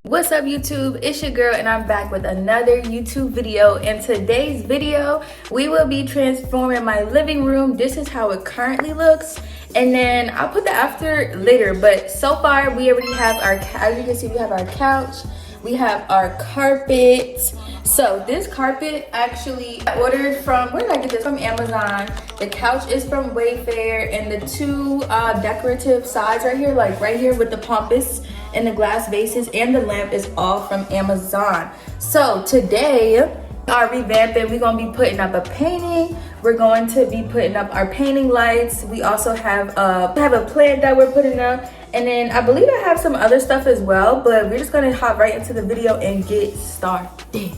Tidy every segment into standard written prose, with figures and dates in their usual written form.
What's up YouTube, it's your girl and I'm back with another YouTube video. In today's video we will be transforming my living room. This is how it currently looks, and then I'll put the after later, but so far we already have our, as you can see, we have our couch, we have our carpet. So this carpet actually I ordered from, where did I get this? From Amazon. The couch is from Wayfair, and the two decorative sides right here, like right here with the pompous and the glass vases and the lamp, is all from Amazon. So today our revamping, we're gonna be putting up a painting. We're going to be putting up our painting lights. We also have a plant that we're putting up, and then I believe I have some other stuff as well, but we're just gonna hop right into the video and get started.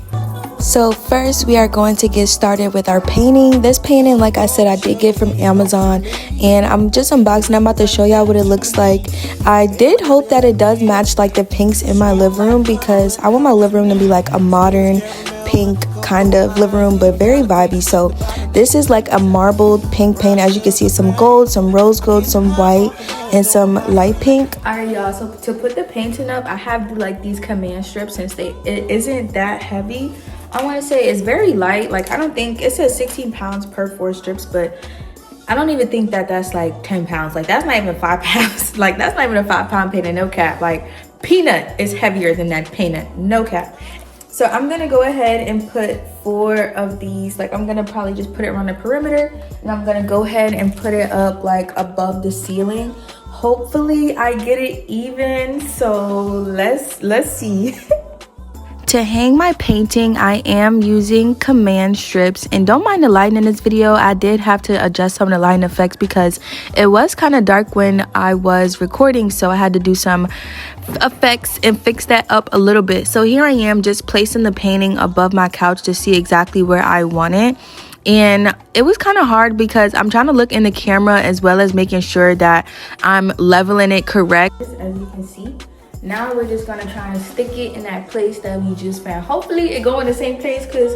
So first we are going to get started with our painting. This painting, like I said, I did get from Amazon, and I'm just unboxing. I'm about to show y'all what it looks like. I did hope that it does match like the pinks in my living room, because I want my living room to be like a modern pink kind of living room, but very vibey. So this is like a marbled pink paint. As you can see, some gold, some rose gold, some white, and some light pink. All right y'all, so to put the painting up, I have like these command strips, since it isn't that heavy. I want to say it's very light. Like, I don't think it says 16 pounds per 4 strips, but I don't even think that that's like 10 pounds. Like, that's not even 5 pounds. Like, that's not even a 5-pound painting, no cap. Like, peanut is heavier than that painting, no cap. So I'm gonna go ahead and put 4 of these. Like, I'm gonna probably just put it around the perimeter, and I'm gonna go ahead and put it up like above the ceiling. Hopefully I get it even, so let's see. To hang my painting, I am using command strips, and don't mind the lighting in this video. I did have to adjust some of the lighting effects because it was kind of dark when I was recording, so I had to do some effects and fix that up a little bit. So here I am just placing the painting above my couch to see exactly where I want it. And it was kind of hard because I'm trying to look in the camera as well as making sure that I'm leveling it correct. As you can see, now we're just gonna try and stick it in that place that we just found. Hopefully it go in the same place, because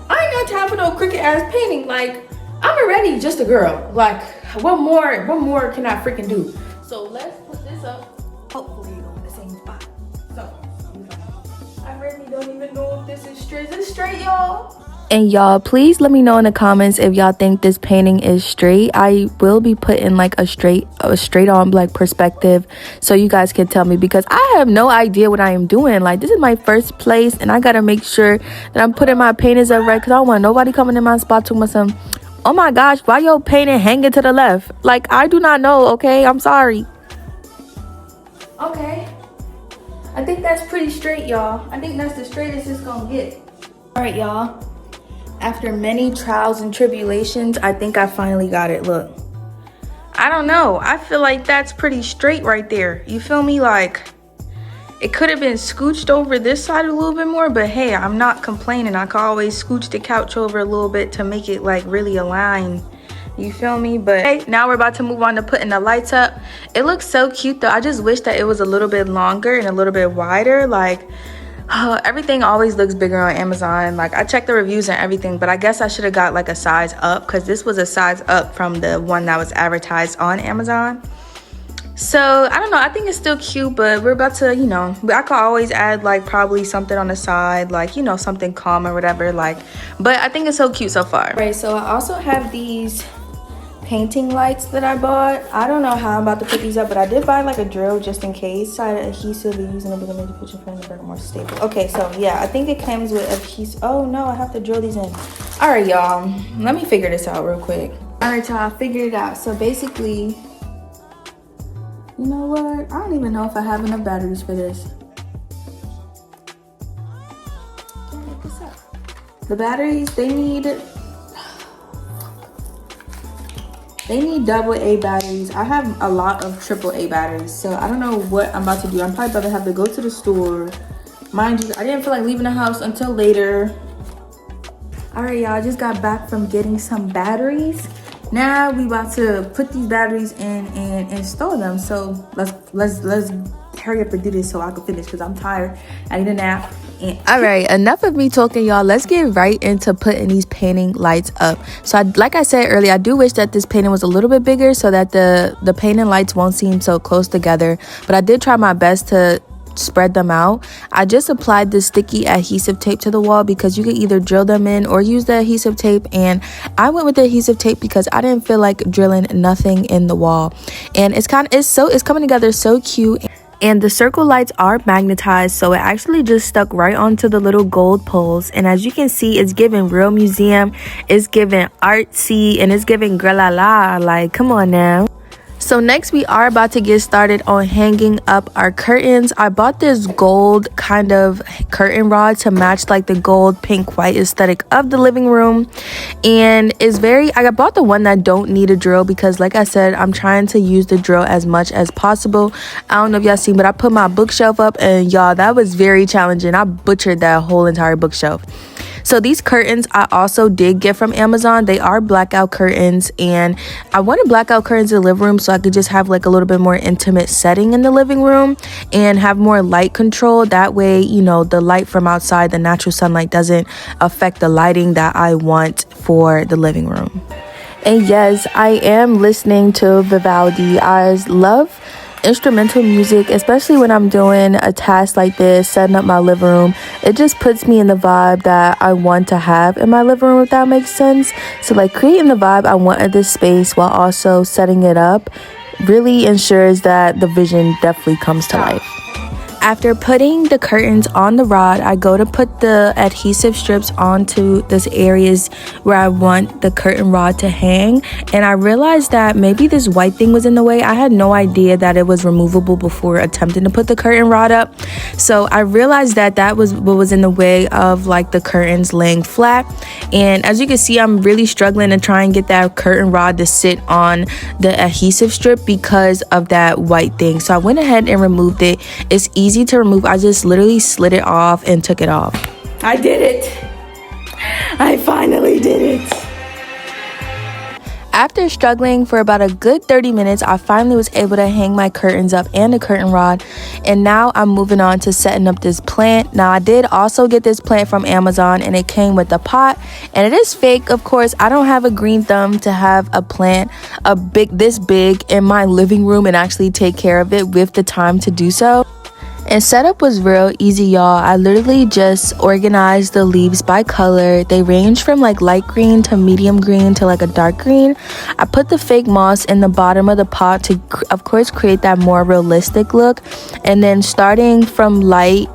I ain't got time for no crooked ass painting. Like, I'm already just a girl. Like, what more can I freaking do? So let's put this up. Hopefully it go in the same spot. So I really don't even know if this is straight. Is it straight, y'all? And y'all, please let me know in the comments if y'all think this painting is straight. I will be putting like a straight on like perspective, so you guys can tell me, because I have no idea what I am doing. Like, this is my first place, and I gotta make sure that I'm putting my paintings up right, because I don't want nobody coming in my spot to myself, oh my gosh, why your painting hanging to the left? Like, I do not know, okay? I'm sorry. Okay, I think that's pretty straight, y'all. I think that's the straightest it's gonna get. All right, y'all. After many trials and tribulations, I think I finally got it. Look, I don't know. I feel like that's pretty straight right there. You feel me? Like, it could have been scooched over this side a little bit more, but hey, I'm not complaining. I could always scooch the couch over a little bit to make it like really align. You feel me? But hey, now we're about to move on to putting the lights up. It looks so cute though. I just wish that it was a little bit longer and a little bit wider. Like, everything always looks bigger on Amazon. Like, I checked the reviews and everything, but I guess I should have got like a size up, because this was a size up from the one that was advertised on Amazon. So I don't know, I think it's still cute, but we're about to, you know, I could always add like probably something on the side, like, you know, something calm or whatever, like, but I think it's so cute so far. Right, so I also have these painting lights that I bought. I don't know how I'm about to put these up, but I did buy like a drill just in case. Side adhesive, using it to make the picture frame and burger more stable. Okay, so yeah, I think it comes with adhesive. Oh no, I have to drill these in. All right, y'all, let me figure this out real quick. All right, y'all, I figured it out. So basically, you know what? I don't even know if I have enough batteries for this. Can't make this up. The batteries, they need AA batteries. I have a lot of AAA batteries, so I don't know what I'm about to do. I'm probably about to have to go to the store. Mind you, I didn't feel like leaving the house until later. All right, y'all, I just got back from getting some batteries. Now we about to put these batteries in and install them. So let's hurry up and do this so I can finish, because I'm tired. I need a nap, All right, enough of me talking, y'all. Let's get right into putting these painting lights up. So like I said earlier, I do wish that this painting was a little bit bigger so that the painting lights won't seem so close together, but I did try my best to spread them out. I just applied this sticky adhesive tape to the wall because you could either drill them in or use the adhesive tape, and I went with the adhesive tape because I didn't feel like drilling nothing in the wall. And it's coming together so cute. And the circle lights are magnetized, so it actually just stuck right onto the little gold poles. And as you can see, it's giving real museum, it's giving artsy, and it's giving la. Like, come on now. So next we are about to get started on hanging up our curtains. I bought this gold kind of curtain rod to match like the gold, pink, white aesthetic of the living room. And I bought the one that don't need a drill because like I said, I'm trying to use the drill as much as possible. I don't know if y'all seen, but I put my bookshelf up and y'all, that was very challenging. I butchered that whole entire bookshelf. So these curtains I also did get from Amazon. They are blackout curtains, and I wanted blackout curtains in the living room so I could just have like a little bit more intimate setting in the living room and have more light control. That way, you know, the light from outside, the natural sunlight, doesn't affect the lighting that I want for the living room. And yes, I am listening to Vivaldi. I love instrumental music, especially when I'm doing a task like this, setting up my living room. It just puts me in the vibe that I want to have in my living room, if that makes sense. So like creating the vibe I want in this space while also setting it up really ensures that the vision definitely comes to life. After putting the curtains on the rod, I go to put the adhesive strips onto these areas where I want the curtain rod to hang. And I realized that maybe this white thing was in the way. I had no idea that it was removable before attempting to put the curtain rod up. So I realized that that was what was in the way of like the curtains laying flat. And as you can see, I'm really struggling to try and get that curtain rod to sit on the adhesive strip because of that white thing. So I went ahead and removed it. It's easy to remove. I just literally slid it off and took it off. I did it. I finally did it. After struggling for about a good 30 minutes, I finally was able to hang my curtains up and the curtain rod. And now I'm moving on to setting up this plant. Now I did also get this plant from Amazon, and it came with a pot, and it is fake, of course. I don't have a green thumb to have a plant this big in my living room and actually take care of it with the time to do so. And setup was real easy, y'all. I literally just organized the leaves by color. They range from like light green to medium green to like a dark green. I put the fake moss in the bottom of the pot to, of course, create that more realistic look. And then starting from light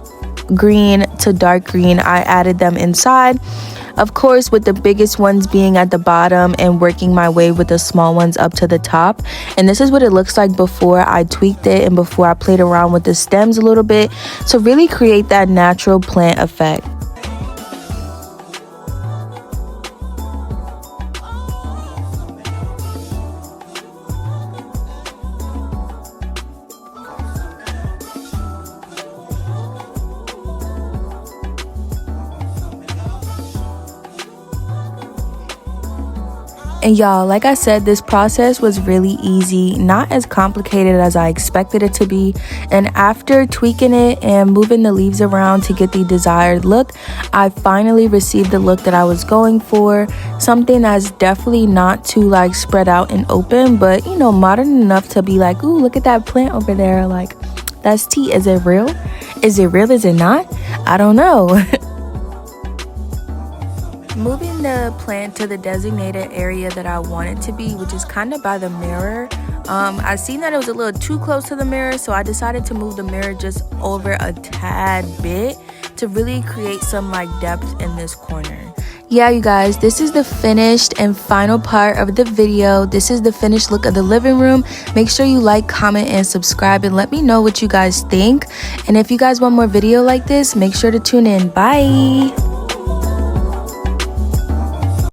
green to dark green, I added them inside. Of course, with the biggest ones being at the bottom and working my way with the small ones up to the top. And this is what it looks like before I tweaked it and before I played around with the stems a little bit to really create that natural plant effect. And y'all, like I said, this process was really easy, not as complicated as I expected it to be. And after tweaking it and moving the leaves around to get the desired look, I finally received the look that I was going for. Something that's definitely not too like spread out and open, but you know, modern enough to be like, ooh, look at that plant over there. Like, that's tea. Is it real? Is it real? Is it not? I don't know. Moving the plant to the designated area that I want it to be, which is kind of by the mirror. I seen that it was a little too close to the mirror, so I decided to move the mirror just over a tad bit to really create some like depth in this corner. Yeah, you guys, this is the finished and final part of the video. This is the finished look of the living room. Make sure you like, comment, and subscribe, and let me know what you guys think. And if you guys want more video like this, make sure to tune in. Bye.